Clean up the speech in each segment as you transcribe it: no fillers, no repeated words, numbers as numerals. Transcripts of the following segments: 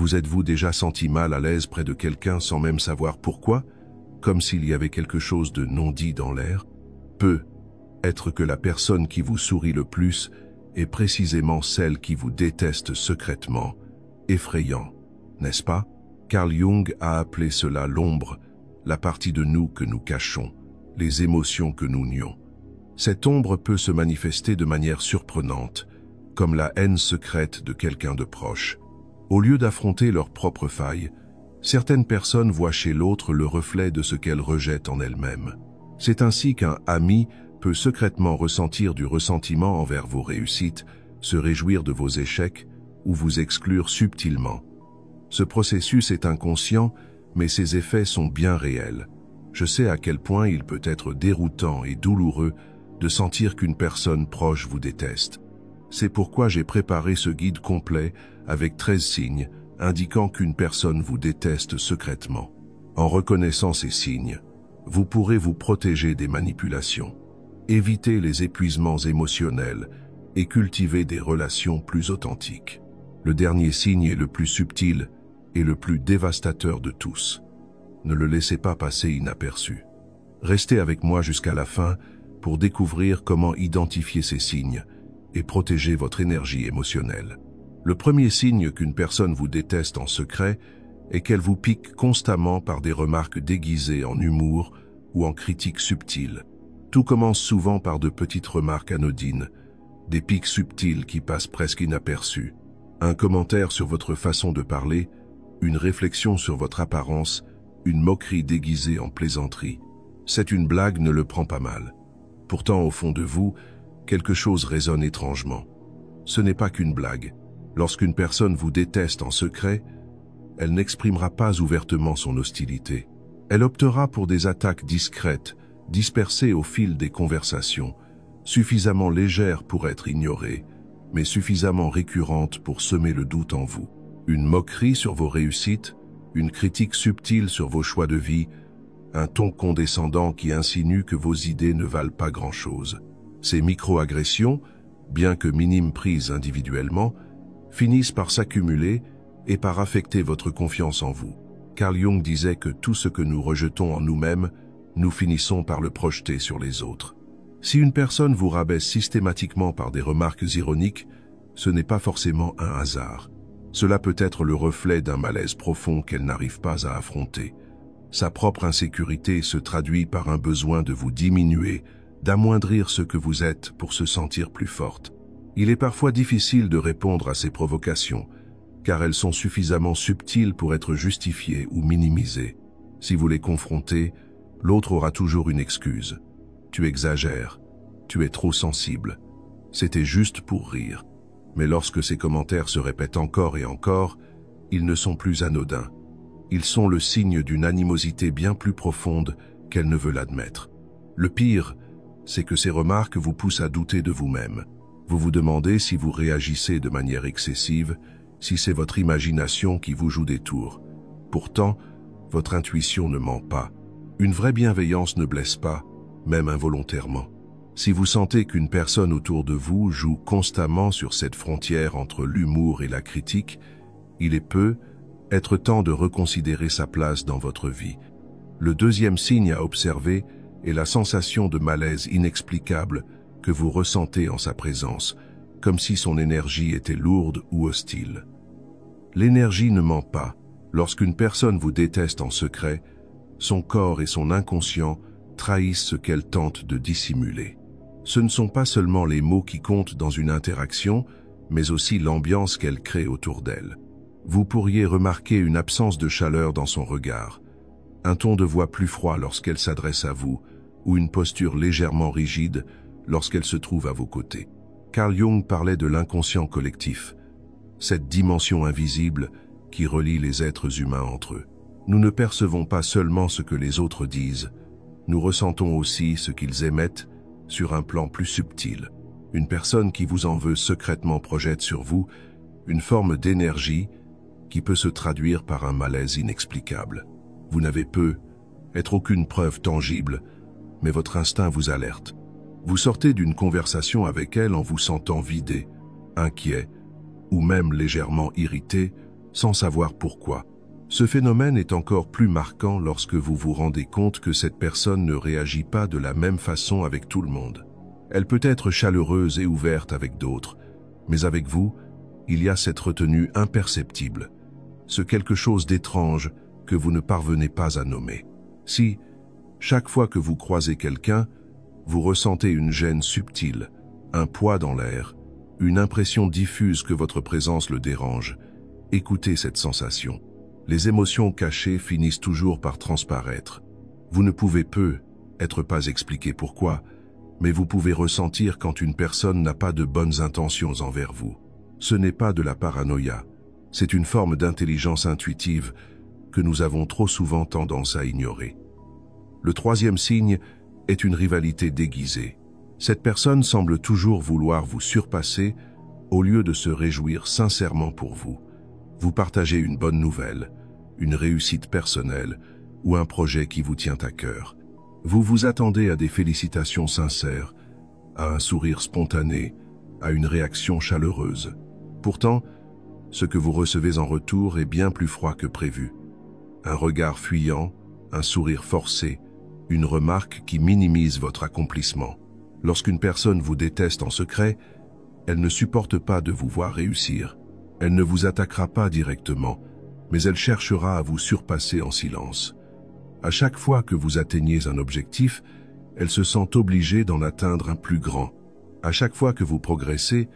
Vous êtes-vous déjà senti mal à l'aise près de quelqu'un sans même savoir pourquoi, comme s'il y avait quelque chose de non dit dans l'air? Peut être que la personne qui vous sourit le plus est précisément celle qui vous déteste secrètement. Effrayant, n'est-ce pas? Carl Jung a appelé cela l'ombre, la partie de nous que nous cachons, les émotions que nous nions. Cette ombre peut se manifester de manière surprenante, comme la haine secrète de quelqu'un de proche. Au lieu d'affronter leurs propres failles, certaines personnes voient chez l'autre le reflet de ce qu'elles rejettent en elles-mêmes. C'est ainsi qu'un ami peut secrètement ressentir du ressentiment envers vos réussites, se réjouir de vos échecs ou vous exclure subtilement. Ce processus est inconscient, mais ses effets sont bien réels. Je sais à quel point il peut être déroutant et douloureux de sentir qu'une personne proche vous déteste. C'est pourquoi j'ai préparé ce guide complet avec 13 signes indiquant qu'une personne vous déteste secrètement. En reconnaissant ces signes, vous pourrez vous protéger des manipulations, éviter les épuisements émotionnels et cultiver des relations plus authentiques. Le dernier signe est le plus subtil et le plus dévastateur de tous. Ne le laissez pas passer inaperçu. Restez avec moi jusqu'à la fin pour découvrir comment identifier ces signes et protéger votre énergie émotionnelle. Le premier signe qu'une personne vous déteste en secret est qu'elle vous pique constamment par des remarques déguisées en humour ou en critiques subtiles. Tout commence souvent par de petites remarques anodines, des piques subtiles qui passent presque inaperçues. Un commentaire sur votre façon de parler, une réflexion sur votre apparence, une moquerie déguisée en plaisanterie. C'est une blague, ne le prend pas mal. Pourtant, au fond de vous, quelque chose résonne étrangement. Ce n'est pas qu'une blague. Lorsqu'une personne vous déteste en secret, elle n'exprimera pas ouvertement son hostilité. Elle optera pour des attaques discrètes, dispersées au fil des conversations, suffisamment légères pour être ignorées, mais suffisamment récurrentes pour semer le doute en vous. Une moquerie sur vos réussites, une critique subtile sur vos choix de vie, un ton condescendant qui insinue que vos idées ne valent pas grand-chose. Ces micro-agressions, bien que minimes prises individuellement, finissent par s'accumuler et par affecter votre confiance en vous. Carl Jung disait que tout ce que nous rejetons en nous-mêmes, nous finissons par le projeter sur les autres. Si une personne vous rabaisse systématiquement par des remarques ironiques, ce n'est pas forcément un hasard. Cela peut être le reflet d'un malaise profond qu'elle n'arrive pas à affronter. Sa propre insécurité se traduit par un besoin de vous diminuer, d'amoindrir ce que vous êtes pour se sentir plus forte. Il est parfois difficile de répondre à ces provocations, car elles sont suffisamment subtiles pour être justifiées ou minimisées. Si vous les confrontez, l'autre aura toujours une excuse. Tu exagères, tu es trop sensible. C'était juste pour rire. Mais lorsque ces commentaires se répètent encore et encore, ils ne sont plus anodins. Ils sont le signe d'une animosité bien plus profonde qu'elle ne veut l'admettre. Le pire, c'est que ces remarques vous poussent à douter de vous-même. Vous vous demandez si vous réagissez de manière excessive, si c'est votre imagination qui vous joue des tours. Pourtant, votre intuition ne ment pas. Une vraie bienveillance ne blesse pas, même involontairement. Si vous sentez qu'une personne autour de vous joue constamment sur cette frontière entre l'humour et la critique, il peut être temps de reconsidérer sa place dans votre vie. Le deuxième signe à observer est la sensation de malaise inexplicable que vous ressentez en sa présence, comme si son énergie était lourde ou hostile. L'énergie ne ment pas. Lorsqu'une personne vous déteste en secret, son corps et son inconscient trahissent ce qu'elle tente de dissimuler. Ce ne sont pas seulement les mots qui comptent dans une interaction, mais aussi l'ambiance qu'elle crée autour d'elle. Vous pourriez remarquer une absence de chaleur dans son regard, un ton de voix plus froid lorsqu'elle s'adresse à vous, ou une posture légèrement rigide lorsqu'elle se trouve à vos côtés. Carl Jung parlait de l'inconscient collectif, cette dimension invisible qui relie les êtres humains entre eux. Nous ne percevons pas seulement ce que les autres disent, nous ressentons aussi ce qu'ils émettent sur un plan plus subtil. Une personne qui vous en veut secrètement projette sur vous une forme d'énergie qui peut se traduire par un malaise inexplicable. Vous n'avez peut-être aucune preuve tangible, mais votre instinct vous alerte. Vous sortez d'une conversation avec elle en vous sentant vidé, inquiet ou même légèrement irrité, sans savoir pourquoi. Ce phénomène est encore plus marquant lorsque vous vous rendez compte que cette personne ne réagit pas de la même façon avec tout le monde. Elle peut être chaleureuse et ouverte avec d'autres, mais avec vous, il y a cette retenue imperceptible, ce quelque chose d'étrange que vous ne parvenez pas à nommer. Si, chaque fois que vous croisez quelqu'un, vous ressentez une gêne subtile, un poids dans l'air, une impression diffuse que votre présence le dérange, écoutez cette sensation. Les émotions cachées finissent toujours par transparaître. Vous ne pouvez peut-être pas expliquer pourquoi, mais vous pouvez ressentir quand une personne n'a pas de bonnes intentions envers vous. Ce n'est pas de la paranoïa, c'est une forme d'intelligence intuitive que nous avons trop souvent tendance à ignorer. Le troisième signe est une rivalité déguisée. Cette personne semble toujours vouloir vous surpasser au lieu de se réjouir sincèrement pour vous. Vous partagez une bonne nouvelle, une réussite personnelle ou un projet qui vous tient à cœur. Vous vous attendez à des félicitations sincères, à un sourire spontané, à une réaction chaleureuse. Pourtant, ce que vous recevez en retour est bien plus froid que prévu. Un regard fuyant, un sourire forcé, une remarque qui minimise votre accomplissement. Lorsqu'une personne vous déteste en secret, elle ne supporte pas de vous voir réussir. Elle ne vous attaquera pas directement, mais elle cherchera à vous surpasser en silence. À chaque fois que vous atteignez un objectif, elle se sent obligée d'en atteindre un plus grand. À chaque fois que vous progressez,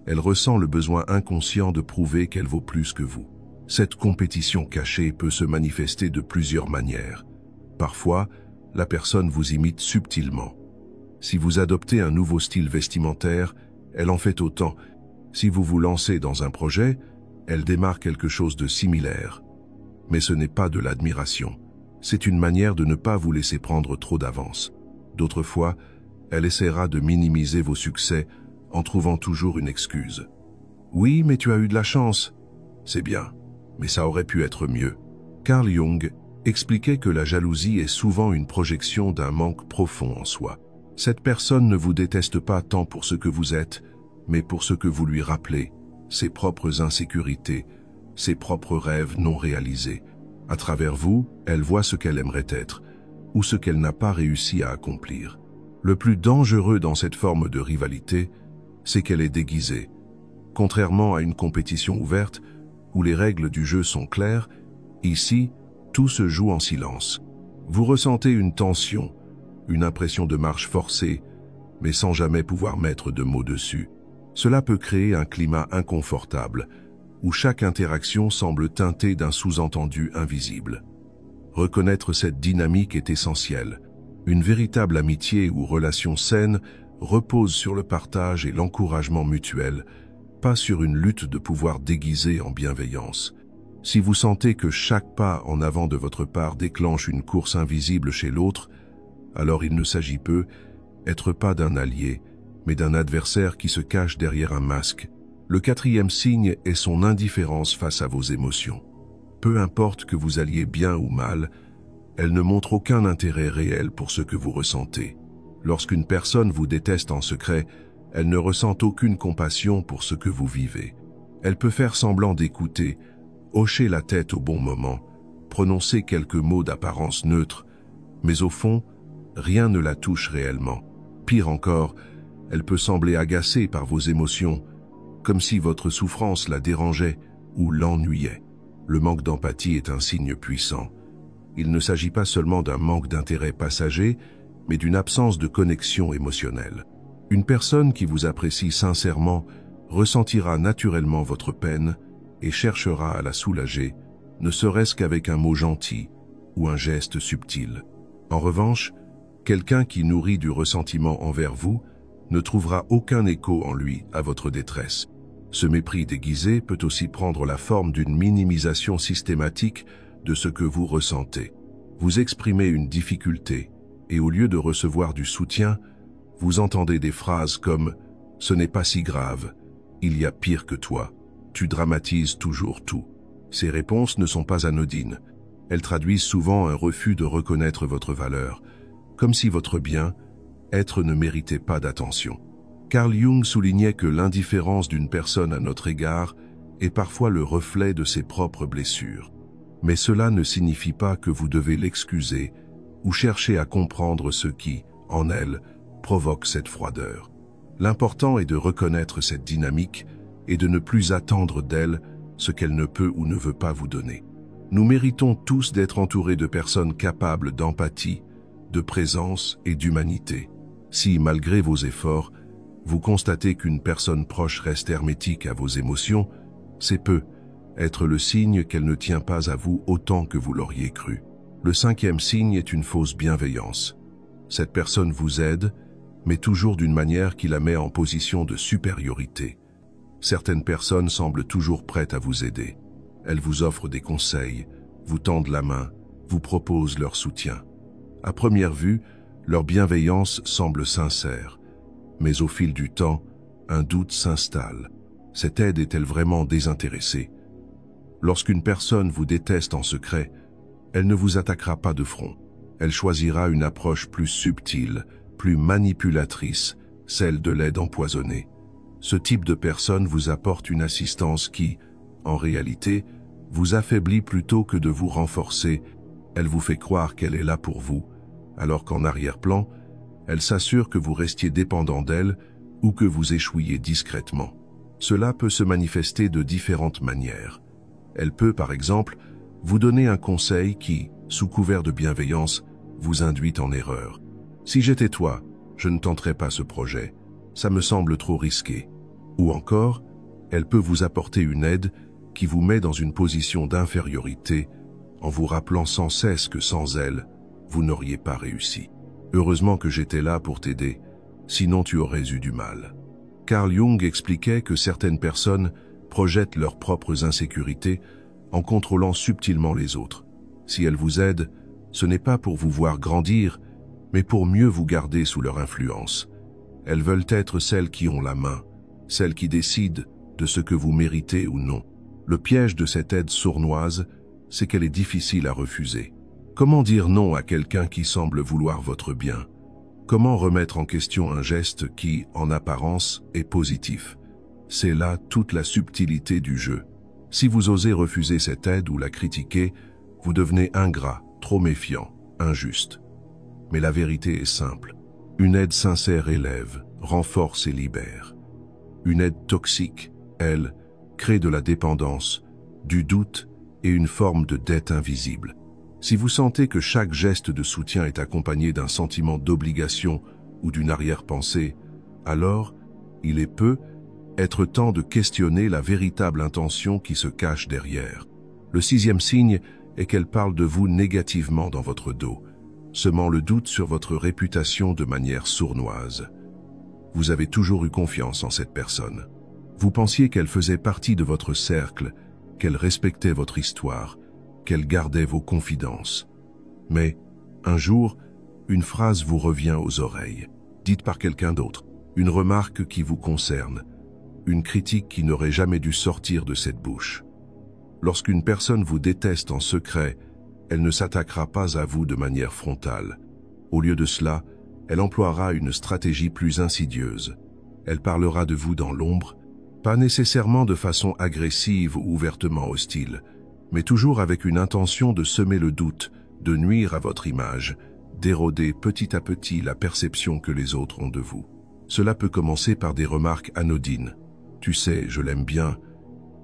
elle ressent le besoin inconscient de prouver qu'elle vaut plus que vous. Cette compétition cachée peut se manifester de plusieurs manières. Parfois, la personne vous imite subtilement. Si vous adoptez un nouveau style vestimentaire, elle en fait autant. Si vous vous lancez dans un projet, elle démarre quelque chose de similaire. Mais ce n'est pas de l'admiration. C'est une manière de ne pas vous laisser prendre trop d'avance. D'autres fois, elle essaiera de minimiser vos succès en trouvant toujours une excuse. « Oui, mais tu as eu de la chance. » « C'est bien, mais ça aurait pu être mieux. » Carl Jung expliquait que la jalousie est souvent une projection d'un manque profond en soi. Cette personne ne vous déteste pas tant pour ce que vous êtes, mais pour ce que vous lui rappelez, ses propres insécurités, ses propres rêves non réalisés. À travers vous, elle voit ce qu'elle aimerait être, ou ce qu'elle n'a pas réussi à accomplir. Le plus dangereux dans cette forme de rivalité, c'est qu'elle est déguisée. Contrairement à une compétition ouverte, où les règles du jeu sont claires, ici, tout se joue en silence. Vous ressentez une tension, une impression de marche forcée, mais sans jamais pouvoir mettre de mots dessus. Cela peut créer un climat inconfortable, où chaque interaction semble teintée d'un sous-entendu invisible. Reconnaître cette dynamique est essentiel. Une véritable amitié ou relation saine repose sur le partage et l'encouragement mutuel, pas sur une lutte de pouvoir déguisée en bienveillance. Si vous sentez que chaque pas en avant de votre part déclenche une course invisible chez l'autre, alors il ne s'agit peut-être pas d'un allié, mais d'un adversaire qui se cache derrière un masque. Le quatrième signe est son indifférence face à vos émotions. Peu importe que vous alliez bien ou mal, elle ne montre aucun intérêt réel pour ce que vous ressentez. Lorsqu'une personne vous déteste en secret, elle ne ressent aucune compassion pour ce que vous vivez. Elle peut faire semblant d'écouter, hocher la tête au bon moment, prononcer quelques mots d'apparence neutre, mais au fond, rien ne la touche réellement. Pire encore, elle peut sembler agacée par vos émotions, comme si votre souffrance la dérangeait ou l'ennuyait. Le manque d'empathie est un signe puissant. Il ne s'agit pas seulement d'un manque d'intérêt passager, mais d'une absence de connexion émotionnelle. Une personne qui vous apprécie sincèrement ressentira naturellement votre peine et cherchera à la soulager, ne serait-ce qu'avec un mot gentil ou un geste subtil. En revanche, quelqu'un qui nourrit du ressentiment envers vous ne trouvera aucun écho en lui à votre détresse. Ce mépris déguisé peut aussi prendre la forme d'une minimisation systématique de ce que vous ressentez. Vous exprimez une difficulté et au lieu de recevoir du soutien, vous entendez des phrases comme « ce n'est pas si grave, il y a pire que toi, tu dramatises toujours tout ». Ces réponses ne sont pas anodines. Elles traduisent souvent un refus de reconnaître votre valeur, comme si votre bien-être ne méritait pas d'attention. Carl Jung soulignait que l'indifférence d'une personne à notre égard est parfois le reflet de ses propres blessures. Mais cela ne signifie pas que vous devez l'excuser ou chercher à comprendre ce qui, en elle, provoque cette froideur. L'important est de reconnaître cette dynamique et de ne plus attendre d'elle ce qu'elle ne peut ou ne veut pas vous donner. Nous méritons tous d'être entourés de personnes capables d'empathie, de présence et d'humanité. Si, malgré vos efforts, vous constatez qu'une personne proche reste hermétique à vos émotions, c'est peu être le signe qu'elle ne tient pas à vous autant que vous l'auriez cru. Le 5e signe est une fausse bienveillance. Cette personne vous aide, mais toujours d'une manière qui la met en position de supériorité. Certaines personnes semblent toujours prêtes à vous aider. Elles vous offrent des conseils, vous tendent la main, vous proposent leur soutien. À première vue, leur bienveillance semble sincère, mais au fil du temps, un doute s'installe. Cette aide est-elle vraiment désintéressée? Lorsqu'une personne vous déteste en secret, elle ne vous attaquera pas de front. Elle choisira une approche plus subtile, plus manipulatrice, celle de l'aide empoisonnée. Ce type de personne vous apporte une assistance qui, en réalité, vous affaiblit plutôt que de vous renforcer. Elle vous fait croire qu'elle est là pour vous, alors qu'en arrière-plan, elle s'assure que vous restiez dépendant d'elle ou que vous échouiez discrètement. Cela peut se manifester de différentes manières. Elle peut, par exemple, vous donner un conseil qui, sous couvert de bienveillance, vous induit en erreur. Si j'étais toi, je ne tenterais pas ce projet. Ça me semble trop risqué. Ou encore, elle peut vous apporter une aide qui vous met dans une position d'infériorité en vous rappelant sans cesse que sans elle, vous n'auriez pas réussi. Heureusement que j'étais là pour t'aider, sinon tu aurais eu du mal. Carl Jung expliquait que certaines personnes projettent leurs propres insécurités en contrôlant subtilement les autres. Si elles vous aident, ce n'est pas pour vous voir grandir, mais pour mieux vous garder sous leur influence. Elles veulent être celles qui ont la main, celles qui décident de ce que vous méritez ou non. Le piège de cette aide sournoise, c'est qu'elle est difficile à refuser. Comment dire non à quelqu'un qui semble vouloir votre bien? Comment remettre en question un geste qui, en apparence, est positif? C'est là toute la subtilité du jeu. Si vous osez refuser cette aide ou la critiquer, vous devenez ingrat, trop méfiant, injuste. Mais la vérité est simple. Une aide sincère élève, renforce et libère. Une aide toxique, elle, crée de la dépendance, du doute et une forme de dette invisible. Si vous sentez que chaque geste de soutien est accompagné d'un sentiment d'obligation ou d'une arrière-pensée, alors, il peut être temps de questionner la véritable intention qui se cache derrière. Le 6e signe est qu'elle parle de vous négativement dans votre dos, semant le doute sur votre réputation de manière sournoise. Vous avez toujours eu confiance en cette personne. Vous pensiez qu'elle faisait partie de votre cercle, qu'elle respectait votre histoire, qu'elle gardait vos confidences. Mais, un jour, une phrase vous revient aux oreilles, dite par quelqu'un d'autre, une remarque qui vous concerne, une critique qui n'aurait jamais dû sortir de cette bouche. Lorsqu'une personne vous déteste en secret, elle ne s'attaquera pas à vous de manière frontale. Au lieu de cela, elle emploiera une stratégie plus insidieuse. Elle parlera de vous dans l'ombre, pas nécessairement de façon agressive ou ouvertement hostile, mais toujours avec une intention de semer le doute, de nuire à votre image, d'éroder petit à petit la perception que les autres ont de vous. Cela peut commencer par des remarques anodines. « Tu sais, je l'aime bien,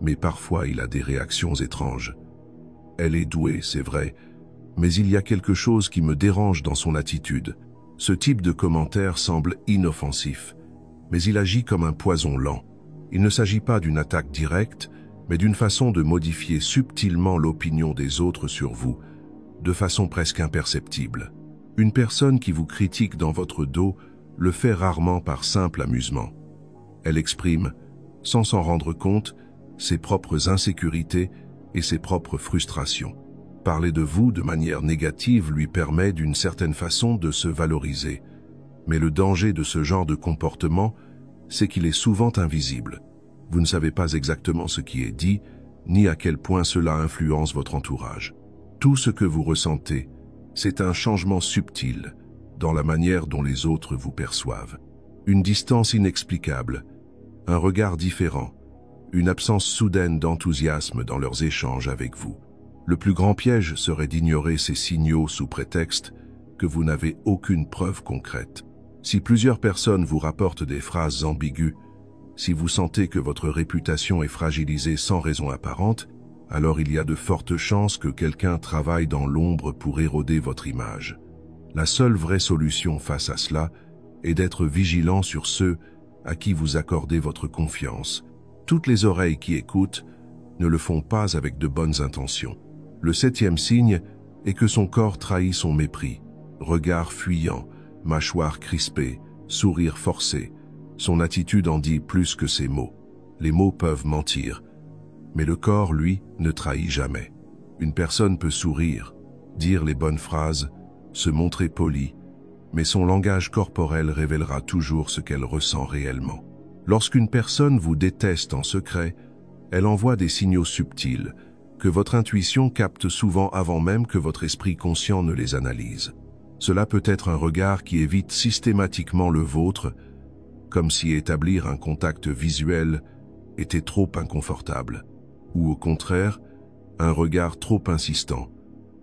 mais parfois il a des réactions étranges. Elle est douée, c'est vrai, mais il y a quelque chose qui me dérange dans son attitude. » Ce type de commentaire semble inoffensif, mais il agit comme un poison lent. Il ne s'agit pas d'une attaque directe, mais d'une façon de modifier subtilement l'opinion des autres sur vous, de façon presque imperceptible. Une personne qui vous critique dans votre dos le fait rarement par simple amusement. Elle exprime, sans s'en rendre compte, ses propres insécurités et ses propres frustrations. Parler de vous de manière négative lui permet d'une certaine façon de se valoriser. Mais le danger de ce genre de comportement, c'est qu'il est souvent invisible. Vous ne savez pas exactement ce qui est dit, ni à quel point cela influence votre entourage. Tout ce que vous ressentez, c'est un changement subtil dans la manière dont les autres vous perçoivent. Une distance inexplicable, un regard différent, une absence soudaine d'enthousiasme dans leurs échanges avec vous. Le plus grand piège serait d'ignorer ces signaux sous prétexte que vous n'avez aucune preuve concrète. Si plusieurs personnes vous rapportent des phrases ambiguës, si vous sentez que votre réputation est fragilisée sans raison apparente, alors il y a de fortes chances que quelqu'un travaille dans l'ombre pour éroder votre image. La seule vraie solution face à cela est d'être vigilant sur ceux à qui vous accordez votre confiance. Toutes les oreilles qui écoutent ne le font pas avec de bonnes intentions. Le 7e signe est que son corps trahit son mépris. Regard fuyant, mâchoire crispée, sourire forcé. Son attitude en dit plus que ses mots. Les mots peuvent mentir, mais le corps, lui, ne trahit jamais. Une personne peut sourire, dire les bonnes phrases, se montrer polie, mais son langage corporel révélera toujours ce qu'elle ressent réellement. Lorsqu'une personne vous déteste en secret, elle envoie des signaux subtils, que votre intuition capte souvent avant même que votre esprit conscient ne les analyse. Cela peut être un regard qui évite systématiquement le vôtre, comme si établir un contact visuel était trop inconfortable, ou au contraire, un regard trop insistant,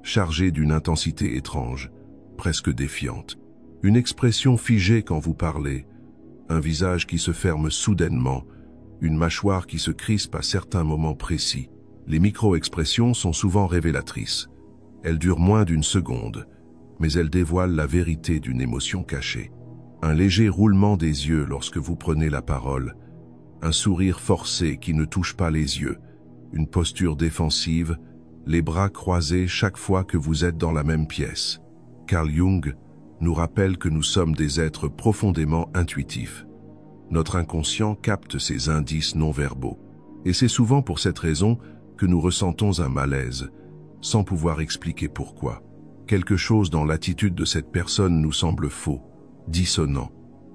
chargé d'une intensité étrange, presque défiante. Une expression figée quand vous parlez, un visage qui se ferme soudainement, une mâchoire qui se crispe à certains moments précis. Les micro-expressions sont souvent révélatrices. Elles durent moins d'une seconde, mais elles dévoilent la vérité d'une émotion cachée. Un léger roulement des yeux lorsque vous prenez la parole, un sourire forcé qui ne touche pas les yeux, une posture défensive, les bras croisés chaque fois que vous êtes dans la même pièce. Carl Jung nous rappelle que nous sommes des êtres profondément intuitifs. Notre inconscient capte ces indices non-verbaux. Et c'est souvent pour cette raison que nous ressentons un malaise, sans pouvoir expliquer pourquoi. Quelque chose dans l'attitude de cette personne nous semble faux, dissonant.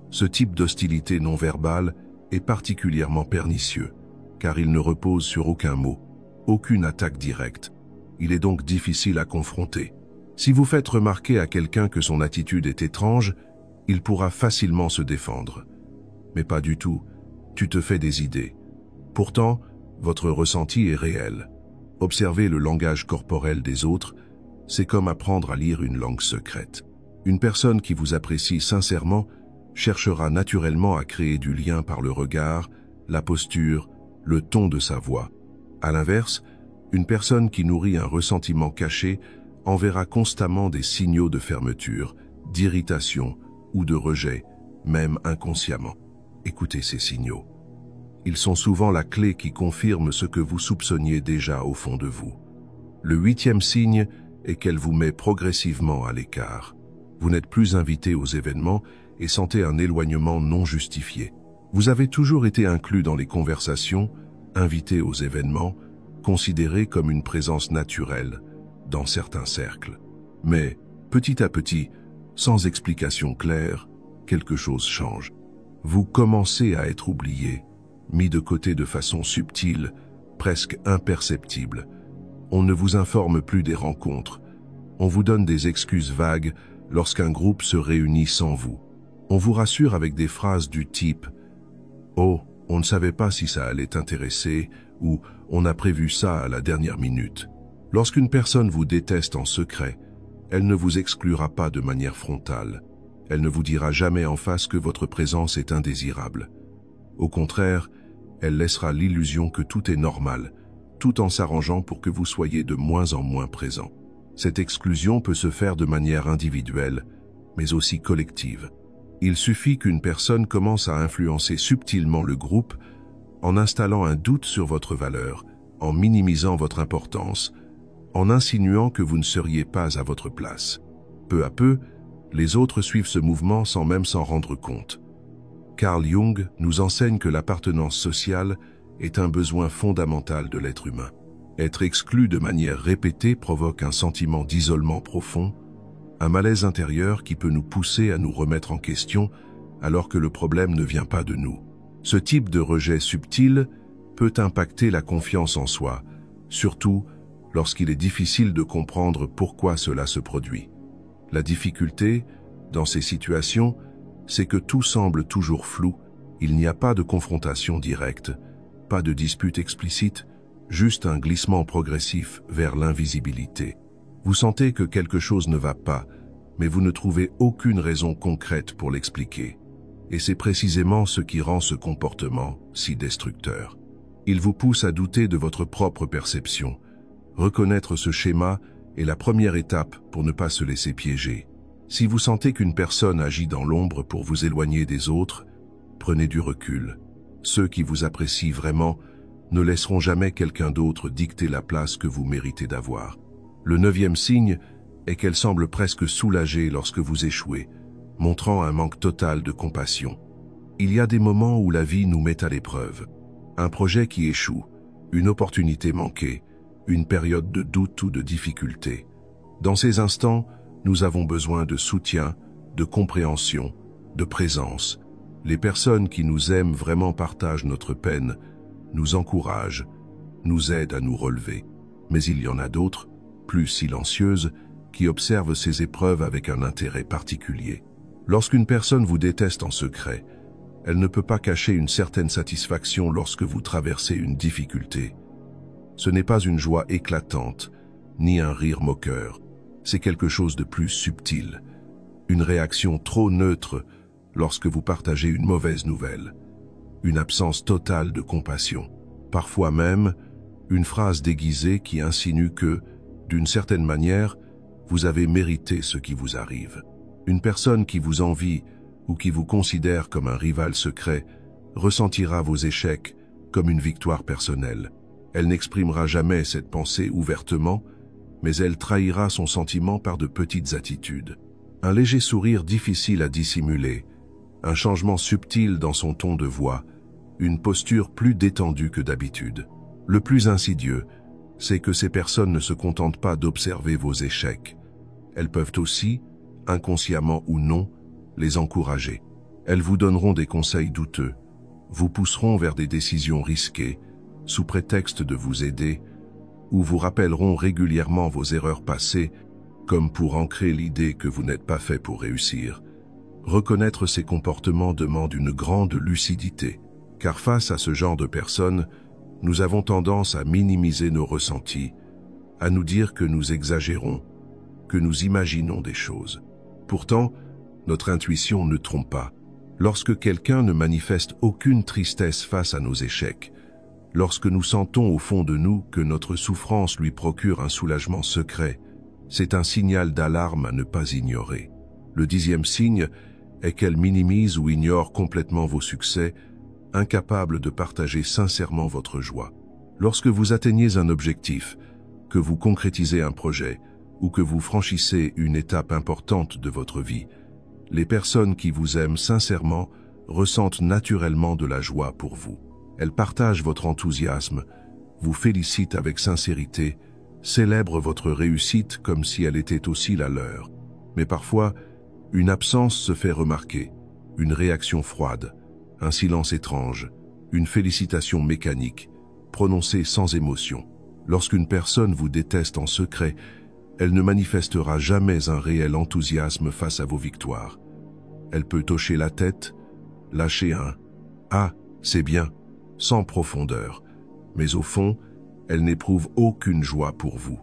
Ce type d'hostilité non-verbale est particulièrement pernicieux, car il ne repose sur aucun mot, aucune attaque directe. Il est donc difficile à confronter. Si vous faites remarquer à quelqu'un que son attitude est étrange, il pourra facilement se défendre. Mais pas du tout, tu te fais des idées. Pourtant, votre ressenti est réel. Observer le langage corporel des autres, c'est comme apprendre à lire une langue secrète. Une personne qui vous apprécie sincèrement cherchera naturellement à créer du lien par le regard, la posture, le ton de sa voix. À l'inverse, une personne qui nourrit un ressentiment caché enverra constamment des signaux de fermeture, d'irritation ou de rejet, même inconsciemment. Écoutez ces signaux. Ils sont souvent la clé qui confirme ce que vous soupçonniez déjà au fond de vous. Le 8e signe est qu'elle vous met progressivement à l'écart. Vous n'êtes plus invité aux événements et sentez un éloignement non justifié. Vous avez toujours été inclus dans les conversations, invité aux événements, considéré comme une présence naturelle dans certains cercles. Mais, petit à petit, sans explication claire, quelque chose change. Vous commencez à être oublié, mis de côté de façon subtile, presque imperceptible. On ne vous informe plus des rencontres. On vous donne des excuses vagues lorsqu'un groupe se réunit sans vous. On vous rassure avec des phrases du type « Oh, on ne savait pas si ça allait t'intéresser » ou « On a prévu ça à la dernière minute ». Lorsqu'une personne vous déteste en secret, elle ne vous exclura pas de manière frontale. Elle ne vous dira jamais en face que votre présence est indésirable. Au contraire, elle laissera l'illusion que tout est normal, tout en s'arrangeant pour que vous soyez de moins en moins présent. Cette exclusion peut se faire de manière individuelle, mais aussi collective. Il suffit qu'une personne commence à influencer subtilement le groupe en installant un doute sur votre valeur, en minimisant votre importance, en insinuant que vous ne seriez pas à votre place. Peu à peu, les autres suivent ce mouvement sans même s'en rendre compte. Carl Jung nous enseigne que l'appartenance sociale est un besoin fondamental de l'être humain. Être exclu de manière répétée provoque un sentiment d'isolement profond, un malaise intérieur qui peut nous pousser à nous remettre en question alors que le problème ne vient pas de nous. Ce type de rejet subtil peut impacter la confiance en soi, surtout lorsqu'il est difficile de comprendre pourquoi cela se produit. La difficulté, dans ces situations, c'est que tout semble toujours flou, il n'y a pas de confrontation directe, pas de dispute explicite, juste un glissement progressif vers l'invisibilité. Vous sentez que quelque chose ne va pas, mais vous ne trouvez aucune raison concrète pour l'expliquer. Et c'est précisément ce qui rend ce comportement si destructeur. Il vous pousse à douter de votre propre perception. Reconnaître ce schéma est la première étape pour ne pas se laisser piéger. Si vous sentez qu'une personne agit dans l'ombre pour vous éloigner des autres, prenez du recul. Ceux qui vous apprécient vraiment ne laisseront jamais quelqu'un d'autre dicter la place que vous méritez d'avoir. Le 9e signe est qu'elle semble presque soulagée lorsque vous échouez, montrant un manque total de compassion. Il y a des moments où la vie nous met à l'épreuve. Un projet qui échoue, une opportunité manquée, une période de doute ou de difficulté. Dans ces instants, nous avons besoin de soutien, de compréhension, de présence. Les personnes qui nous aiment vraiment partagent notre peine, nous encouragent, nous aident à nous relever. Mais il y en a d'autres, plus silencieuses, qui observent ces épreuves avec un intérêt particulier. Lorsqu'une personne vous déteste en secret, elle ne peut pas cacher une certaine satisfaction lorsque vous traversez une difficulté. Ce n'est pas une joie éclatante, ni un rire moqueur, c'est quelque chose de plus subtil, une réaction trop neutre lorsque vous partagez une mauvaise nouvelle, une absence totale de compassion, parfois même une phrase déguisée qui insinue que, d'une certaine manière, vous avez mérité ce qui vous arrive. Une personne qui vous envie ou qui vous considère comme un rival secret ressentira vos échecs comme une victoire personnelle. Elle n'exprimera jamais cette pensée ouvertement, mais elle trahira son sentiment par de petites attitudes. Un léger sourire difficile à dissimuler, un changement subtil dans son ton de voix, une posture plus détendue que d'habitude. Le plus insidieux, c'est que ces personnes ne se contentent pas d'observer vos échecs. Elles peuvent aussi, inconsciemment ou non, les encourager. Elles vous donneront des conseils douteux, vous pousseront vers des décisions risquées, sous prétexte de vous aider, ou vous rappelleront régulièrement vos erreurs passées, comme pour ancrer l'idée que vous n'êtes pas fait pour réussir. Reconnaître ces comportements demande une grande lucidité, car face à ce genre de personnes, nous avons tendance à minimiser nos ressentis, à nous dire que nous exagérons, que nous imaginons des choses. Pourtant, notre intuition ne trompe pas. Lorsque quelqu'un ne manifeste aucune tristesse face à nos échecs, lorsque nous sentons au fond de nous que notre souffrance lui procure un soulagement secret, c'est un signal d'alarme à ne pas ignorer. Le 10e signe est qu'elle minimise ou ignore complètement vos succès, incapable de partager sincèrement votre joie. Lorsque vous atteignez un objectif, que vous concrétisez un projet, ou que vous franchissez une étape importante de votre vie, les personnes qui vous aiment sincèrement ressentent naturellement de la joie pour vous. Elles partagent votre enthousiasme, vous félicitent avec sincérité, célèbrent votre réussite comme si elle était aussi la leur. Mais parfois, une absence se fait remarquer, une réaction froide, un silence étrange, une félicitation mécanique, prononcée sans émotion. Lorsqu'une personne vous déteste en secret, elle ne manifestera jamais un réel enthousiasme face à vos victoires. Elle peut hocher la tête, lâcher un « Ah, c'est bien », sans profondeur, mais au fond, elle n'éprouve aucune joie pour vous.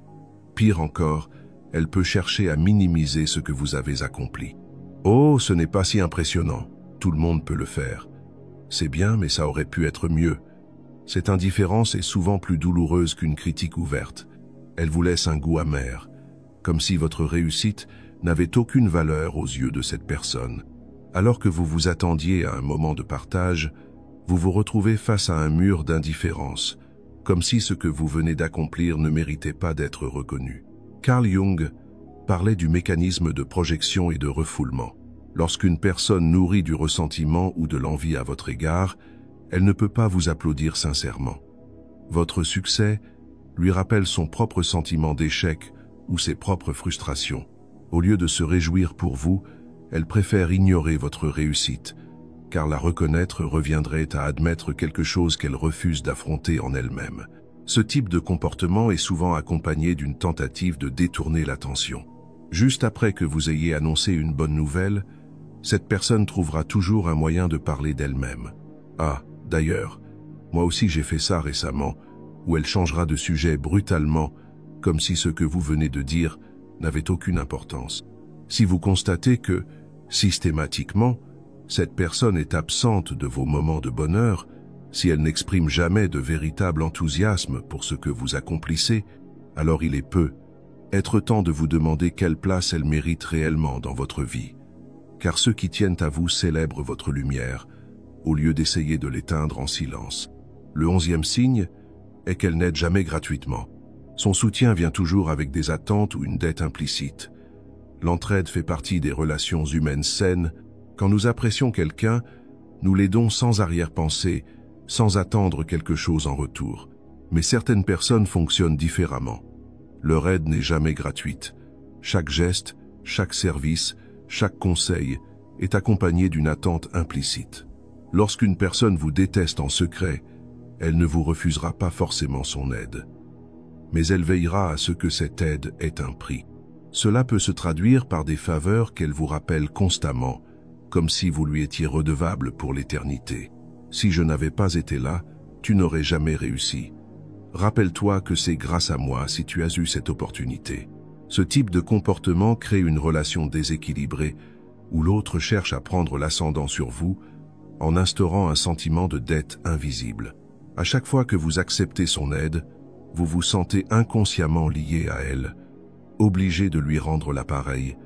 Pire encore, elle peut chercher à minimiser ce que vous avez accompli. « Oh, ce n'est pas si impressionnant, tout le monde peut le faire. C'est bien, mais ça aurait pu être mieux. » Cette indifférence est souvent plus douloureuse qu'une critique ouverte. Elle vous laisse un goût amer, comme si votre réussite n'avait aucune valeur aux yeux de cette personne. Alors que vous vous attendiez à un moment de partage, vous vous retrouvez face à un mur d'indifférence, comme si ce que vous venez d'accomplir ne méritait pas d'être reconnu. Carl Jung parlait du mécanisme de projection et de refoulement. Lorsqu'une personne nourrit du ressentiment ou de l'envie à votre égard, elle ne peut pas vous applaudir sincèrement. Votre succès lui rappelle son propre sentiment d'échec ou ses propres frustrations. Au lieu de se réjouir pour vous, elle préfère ignorer votre réussite, car la reconnaître reviendrait à admettre quelque chose qu'elle refuse d'affronter en elle-même. Ce type de comportement est souvent accompagné d'une tentative de détourner l'attention. Juste après que vous ayez annoncé une bonne nouvelle, cette personne trouvera toujours un moyen de parler d'elle-même. Ah, d'ailleurs, Moi aussi j'ai fait ça récemment, où elle changera de sujet brutalement, comme si ce que vous venez de dire n'avait aucune importance. Si vous constatez que, systématiquement, cette personne est absente de vos moments de bonheur, si elle n'exprime jamais de véritable enthousiasme pour ce que vous accomplissez, alors il est être temps de vous demander quelle place elle mérite réellement dans votre vie. Car ceux qui tiennent à vous célèbrent votre lumière, au lieu d'essayer de l'éteindre en silence. Le 11e signe est qu'elle n'aide jamais gratuitement. Son soutien vient toujours avec des attentes ou une dette implicite. L'entraide fait partie des relations humaines saines. Quand nous apprécions quelqu'un, nous l'aidons sans arrière-pensée, sans attendre quelque chose en retour. Mais certaines personnes fonctionnent différemment. Leur aide n'est jamais gratuite. Chaque geste, chaque service, chaque conseil est accompagné d'une attente implicite. Lorsqu'une personne vous déteste en secret, elle ne vous refusera pas forcément son aide. Mais elle veillera à ce que cette aide ait un prix. Cela peut se traduire par des faveurs qu'elle vous rappelle constamment, comme si vous lui étiez redevable pour l'éternité. Si je n'avais pas été là, tu n'aurais jamais réussi. Rappelle-toi que c'est grâce à moi si tu as eu cette opportunité. Ce type de comportement crée une relation déséquilibrée où l'autre cherche à prendre l'ascendant sur vous en instaurant un sentiment de dette invisible. À chaque fois que vous acceptez son aide, vous vous sentez inconsciemment lié à elle, obligé de lui rendre l'appareil,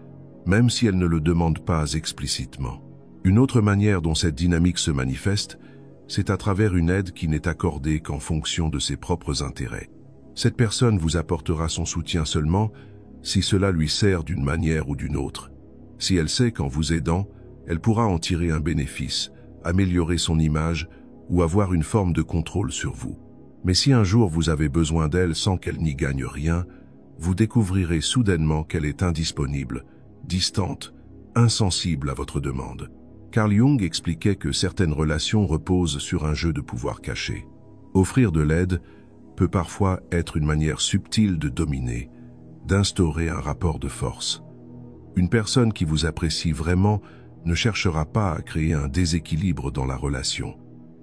même si elle ne le demande pas explicitement. Une autre manière dont cette dynamique se manifeste, c'est à travers une aide qui n'est accordée qu'en fonction de ses propres intérêts. Cette personne vous apportera son soutien seulement si cela lui sert d'une manière ou d'une autre. Si elle sait qu'en vous aidant, elle pourra en tirer un bénéfice, améliorer son image ou avoir une forme de contrôle sur vous. Mais si un jour vous avez besoin d'elle sans qu'elle n'y gagne rien, vous découvrirez soudainement qu'elle est indisponible, distante, insensible à votre demande. Carl Jung expliquait que certaines relations reposent sur un jeu de pouvoir caché. Offrir de l'aide peut parfois être une manière subtile de dominer, d'instaurer un rapport de force. Une personne qui vous apprécie vraiment ne cherchera pas à créer un déséquilibre dans la relation.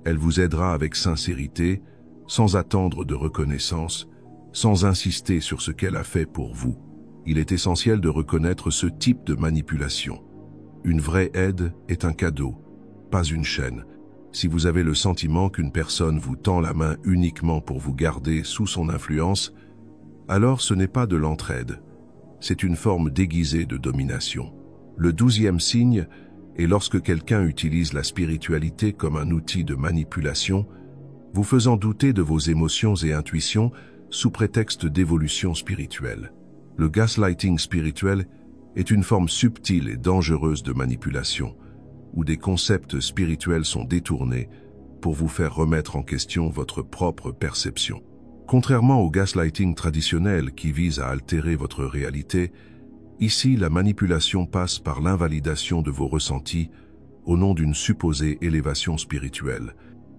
Elle vous aidera avec sincérité, sans attendre de reconnaissance, sans insister sur ce qu'elle a fait pour vous. Il est essentiel de reconnaître ce type de manipulation. Une vraie aide est un cadeau, pas une chaîne. Si vous avez le sentiment qu'une personne vous tend la main uniquement pour vous garder sous son influence, alors ce n'est pas de l'entraide, c'est une forme déguisée de domination. Le 12e signe est lorsque quelqu'un utilise la spiritualité comme un outil de manipulation, vous faisant douter de vos émotions et intuitions sous prétexte d'évolution spirituelle. Le gaslighting spirituel est une forme subtile et dangereuse de manipulation, où des concepts spirituels sont détournés pour vous faire remettre en question votre propre perception. Contrairement au gaslighting traditionnel qui vise à altérer votre réalité, ici la manipulation passe par l'invalidation de vos ressentis au nom d'une supposée élévation spirituelle.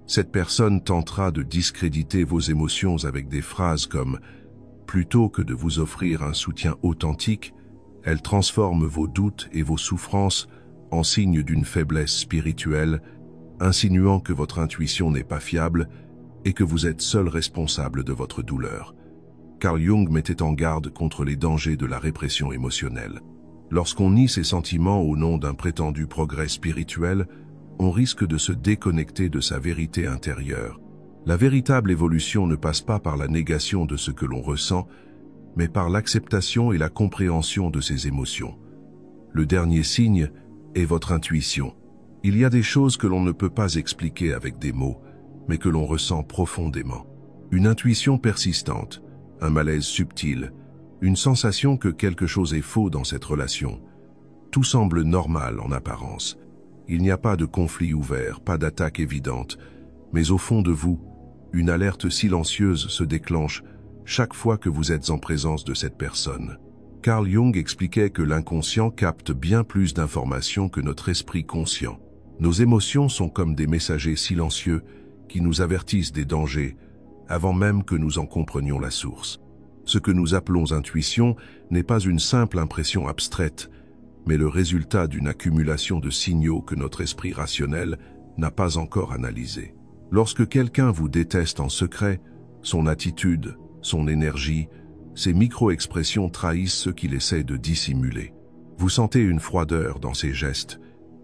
Cette personne tentera de discréditer vos émotions avec des phrases comme « plutôt que de vous offrir un soutien authentique », elle transforme vos doutes et vos souffrances en signes d'une faiblesse spirituelle, insinuant que votre intuition n'est pas fiable et que vous êtes seul responsable de votre douleur. Carl Jung mettait en garde contre les dangers de la répression émotionnelle. Lorsqu'on nie ses sentiments au nom d'un prétendu progrès spirituel, on risque de se déconnecter de sa vérité intérieure. La véritable évolution ne passe pas par la négation de ce que l'on ressent, mais par l'acceptation et la compréhension de ses émotions. Le dernier signe est votre intuition. Il y a des choses que l'on ne peut pas expliquer avec des mots, mais que l'on ressent profondément. Une intuition persistante, un malaise subtil, une sensation que quelque chose est faux dans cette relation. Tout semble normal en apparence. Il n'y a pas de conflit ouvert, pas d'attaque évidente, mais au fond de vous, une alerte silencieuse se déclenche chaque fois que vous êtes en présence de cette personne. Carl Jung expliquait que l'inconscient capte bien plus d'informations que notre esprit conscient. Nos émotions sont comme des messagers silencieux qui nous avertissent des dangers avant même que nous en comprenions la source. Ce que nous appelons intuition n'est pas une simple impression abstraite, mais le résultat d'une accumulation de signaux que notre esprit rationnel n'a pas encore analysés. Lorsque quelqu'un vous déteste en secret, son attitude, son énergie, ses micro-expressions trahissent ce qu'il essaie de dissimuler. Vous sentez une froideur dans ses gestes,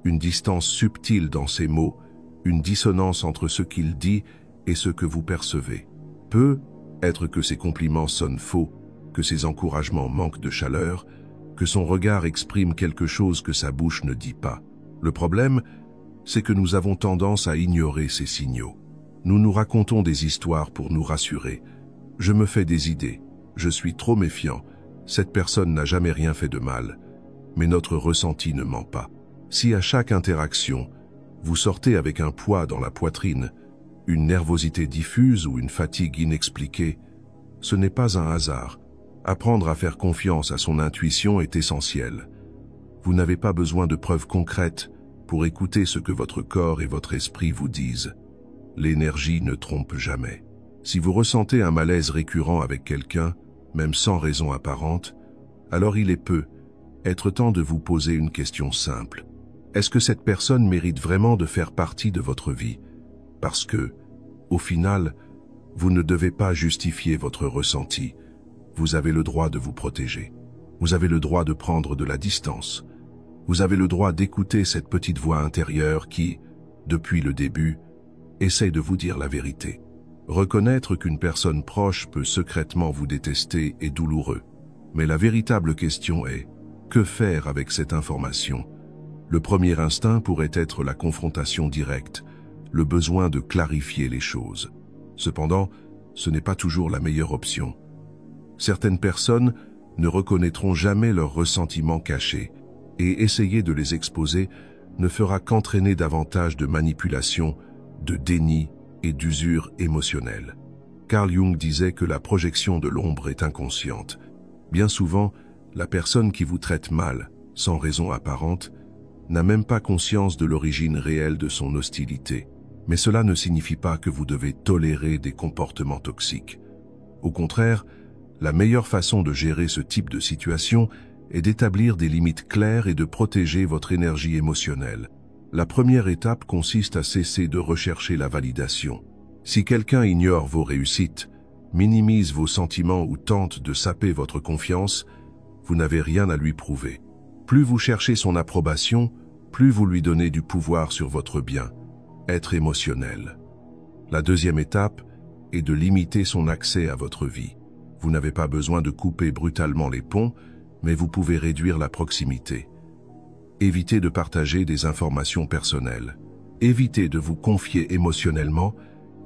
une distance subtile dans ses mots, une dissonance entre ce qu'il dit et ce que vous percevez. Peut être que ses compliments sonnent faux, que ses encouragements manquent de chaleur, que son regard exprime quelque chose que sa bouche ne dit pas. Le problème, c'est que nous avons tendance à ignorer ces signaux. Nous nous racontons des histoires pour nous rassurer. Je me fais des idées, je suis trop méfiant, cette personne n'a jamais rien fait de mal. Mais notre ressenti ne ment pas. Si à chaque interaction, vous sortez avec un poids dans la poitrine, une nervosité diffuse ou une fatigue inexpliquée, ce n'est pas un hasard. Apprendre à faire confiance à son intuition est essentiel. Vous n'avez pas besoin de preuves concrètes pour écouter ce que votre corps et votre esprit vous disent. L'énergie ne trompe jamais. Si vous ressentez un malaise récurrent avec quelqu'un, même sans raison apparente, alors il est être temps de vous poser une question simple. Est-ce que cette personne mérite vraiment de faire partie de votre vie? Parce que, au final, vous ne devez pas justifier votre ressenti. Vous avez le droit de vous protéger. Vous avez le droit de prendre de la distance. Vous avez le droit d'écouter cette petite voix intérieure qui, depuis le début, essaie de vous dire la vérité. Reconnaître qu'une personne proche peut secrètement vous détester est douloureux. Mais la véritable question est, que faire avec cette information? Le premier instinct pourrait être la confrontation directe, le besoin de clarifier les choses. Cependant, ce n'est pas toujours la meilleure option. Certaines personnes ne reconnaîtront jamais leurs ressentiments cachés, et essayer de les exposer ne fera qu'entraîner davantage de manipulation, de déni et d'usure émotionnelle. Carl Jung disait que la projection de l'ombre est inconsciente. Bien souvent, la personne qui vous traite mal, sans raison apparente, n'a même pas conscience de l'origine réelle de son hostilité. Mais cela ne signifie pas que vous devez tolérer des comportements toxiques. Au contraire, la meilleure façon de gérer ce type de situation est d'établir des limites claires et de protéger votre énergie émotionnelle. La première étape consiste à cesser de rechercher la validation. Si quelqu'un ignore vos réussites, minimise vos sentiments ou tente de saper votre confiance, vous n'avez rien à lui prouver. Plus vous cherchez son approbation, plus vous lui donnez du pouvoir sur votre bien, être émotionnel. La deuxième étape est de limiter son accès à votre vie. Vous n'avez pas besoin de couper brutalement les ponts, mais vous pouvez réduire la proximité. Évitez de partager des informations personnelles. Évitez de vous confier émotionnellement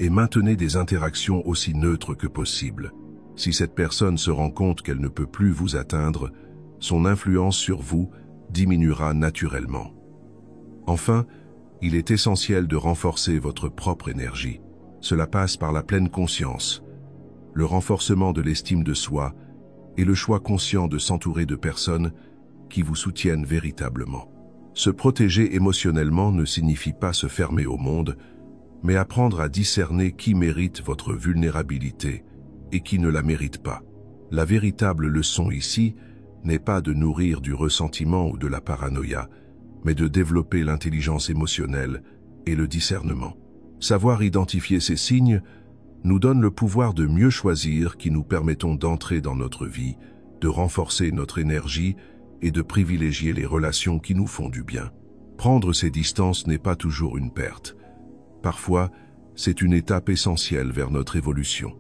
et maintenez des interactions aussi neutres que possible. Si cette personne se rend compte qu'elle ne peut plus vous atteindre, son influence sur vous diminuera naturellement. Enfin, il est essentiel de renforcer votre propre énergie. Cela passe par la pleine conscience, le renforcement de l'estime de soi et le choix conscient de s'entourer de personnes qui vous soutiennent véritablement. Se protéger émotionnellement ne signifie pas se fermer au monde, mais apprendre à discerner qui mérite votre vulnérabilité et qui ne la mérite pas. La véritable leçon ici n'est pas de nourrir du ressentiment ou de la paranoïa, mais de développer l'intelligence émotionnelle et le discernement. Savoir identifier ces signes nous donne le pouvoir de mieux choisir qui nous permettons d'entrer dans notre vie, de renforcer notre énergie et de privilégier les relations qui nous font du bien. Prendre ces distances n'est pas toujours une perte. Parfois, c'est une étape essentielle vers notre évolution.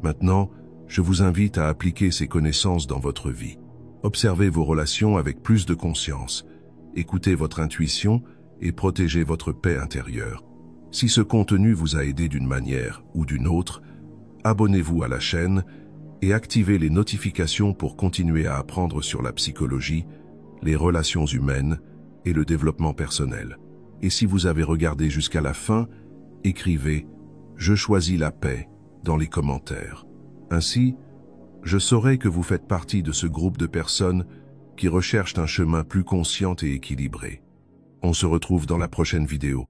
Maintenant, je vous invite à appliquer ces connaissances dans votre vie. Observez vos relations avec plus de conscience, écoutez votre intuition et protégez votre paix intérieure. Si ce contenu vous a aidé d'une manière ou d'une autre, abonnez-vous à la chaîne et activez les notifications pour continuer à apprendre sur la psychologie, les relations humaines et le développement personnel. Et si vous avez regardé jusqu'à la fin, écrivez « Je choisis la paix » dans les commentaires. Ainsi, je saurai que vous faites partie de ce groupe de personnes qui recherchent un chemin plus conscient et équilibré. On se retrouve dans la prochaine vidéo.